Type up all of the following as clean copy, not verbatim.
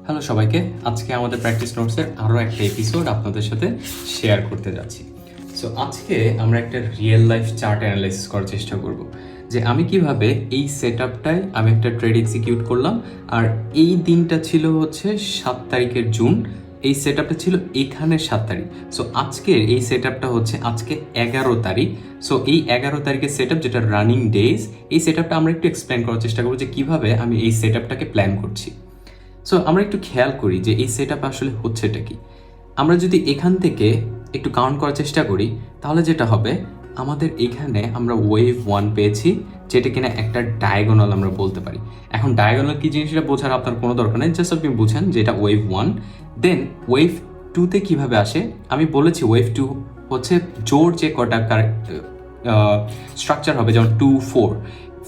Hello সবাইকে, আজকে আমাদের প্র্যাকটিস নোটসের আরও একটা এপিসোড আপনাদের সাথে শেয়ার করতে যাচ্ছি। সো আজকে আমরা একটা রিয়েল লাইফ চার্ট অ্যানালাইসিস করার চেষ্টা করব যে আমি কিভাবে এই সেট আপটায় আমি একটা ট্রেড এক্সিকিউট করলাম। আর এই দিনটা ছিল হচ্ছে 7 তারিখের জুন, এই সেট আপটা ছিল এখানে 7 তারিখ। সো আজকের এই সেট আপটা হচ্ছে আজকে 11 তারিখ। সো এই 11 তারিখের সেট আপ যেটা রানিং ডেজ, এই সেট আপটা আমরা একটু এক্সপ্লেন করার চেষ্টা করবো যে কীভাবে আমি এই সেট আপটাকে প্ল্যান করছি। সো আমরা একটু খেয়াল করি যে এই সেট আপ আসলে হচ্ছেটা কি। আমরা যদি এখান থেকে একটু কাউন্ট করার চেষ্টা করি তাহলে যেটা হবে, আমাদের এখানে আমরা ওয়েভ 1 পেয়েছি, যেটা কিনা একটা ডায়াগোনাল আমরা বলতে পারি। এখন ডায়াগোনাল কি জিনিসটা বোঝার আপনার কোনো দরকার নেই, জাস্ট আপনি বুঝেন যে এটা ওয়েভ 1। দেন ওয়েভ 2তে কীভাবে আসে আমি বলেছি, ওয়েভ 2 হচ্ছে জোর যে কটা স্ট্রাকচার হবে, যেমন 2, 4,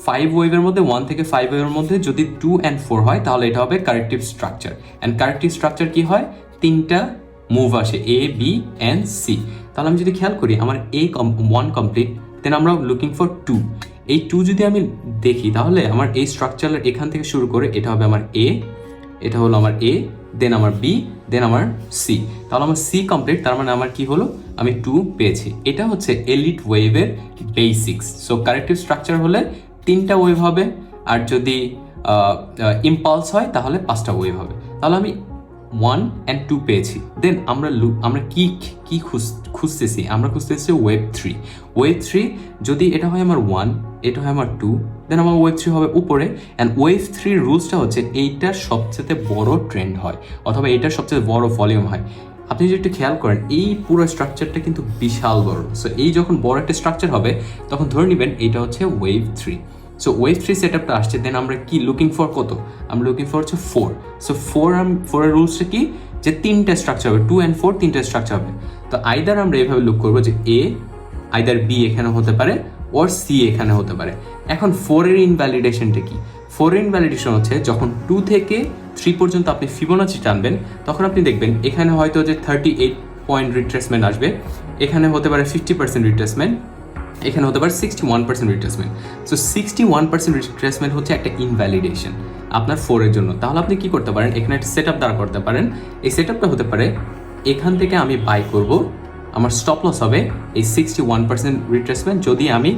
5 ওয়েভের মধ্যে 1 থেকে 5 ওয়েভের মধ্যে যদি 2 and 4 হয় তাহলে এটা হবে corrective structure. And corrective structure কি হয়, 3টা মুভ আসে, A, B and C। তাহলে আমি যদি খেয়াল করি আমার A1 কমপ্লিট, দেন আমরা লুকিং ফর 2। এই 2 যদি আমি দেখি তাহলে আমার এই স্ট্রাকচারের এখান থেকে শুরু করে এটা হবে আমার A, এটা হলো আমার A, দেন আমার B, দেন আমার C। তাহলে আমার C কমপ্লিট, তার মানে আমার কি হলো, আমি 2 পেয়েছি। এটা হচ্ছে এলিট ওয়েভের বেসিক্স। সো কারেক্টিভ স্ট্রাকচার হলে 3টা ওয়েভ হবে, আর যদি ইম্পালস হয় তাহলে 5টা ওয়েভ হবে। তাহলে আমি 1 and 2 পেয়েছি। দেন আমরা কি খুঁজতেছি, আমরা খুঁজতেছি ওয়েভ 3। ওয়েভ 3 যদি এটা হয় আমার 1, এটা হয় আমার 2, দেন আমার ওয়েভ 3 হবে উপরে। অ্যান্ড ওয়েভ 3 রুলসটা হচ্ছে এইটার সবচেয়ে বড় ট্রেন্ড হয়, অথবা এইটার সবচেয়ে বড় ভলিউম হয়। আপনি যদি একটু খেয়াল করেন এই পুরো স্ট্রাকচারটা কিন্তু বিশাল বড়। সো এই যখন বড় একটা স্ট্রাকচার হবে তখন ধরে নেবেন এটা হচ্ছে ওয়েভ 3। সো ওয়েভ 3 সেট আপটা আসছে, দেন আমরা কি লুকিং ফর কত, আমরা লুকিং ফর হচ্ছে 4। সো 4 এর রুলসটা কি, যে 3টা স্ট্রাকচার হবে, 2 and 4 3টা স্ট্রাকচার হবে। তো আইদার আমরা এভাবে লুক করবো যে A, আইদার B এখানে হতে পারে, ওর C এখানে হতে পারে। এখন 4 এর ইনভ্যালিডেশনটা কি, 4 এর ইনভ্যালিডেশন হচ্ছে যখন 2 থেকে 3 পর্যন্ত আপনি ফিবোনাচি টানবেন তখন আপনি দেখবেন এখানে হয়তো যে 38 পয়েন্ট রিট্রেসমেন্ট আসবে, এখানে হতে পারে 50% রিট্রেসমেন্ট, এখানে হতে পারে 61% রিট্রেসমেন্ট। সো 61% রিট্রেসমেন্ট হচ্ছে একটা ইনভ্যালিডেশন আপনার 4 এর জন্য। তাহলে আপনি কি করতে পারেন, এখানে একটা সেট আপ দ্বারা করতে পারেন। এই সেট আপটা হতে পারে এখান থেকে আমি বাই করব, আমার স্টপ লস হবে এই 61% রিট্রেসমেন্ট যদি আমি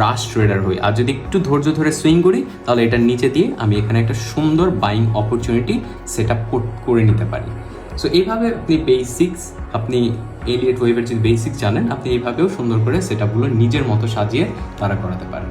রাশ ট্রেডার হই। আর যদি একটু ধৈর্য ধরে সুইং করি তাহলে এটার নিচে দিয়ে আমি এখানে একটা সুন্দর বাইং অপরচুনিটি সেট আপ করে নিতে পারি। সো এইভাবে আপনি আপনি এলিয়ট ওয়েভের যে বেসিক্স জানেন, আপনি এইভাবেও সুন্দর করে সেট আপগুলো নিজের মতো সাজিয়ে তারা করাতে পারেন।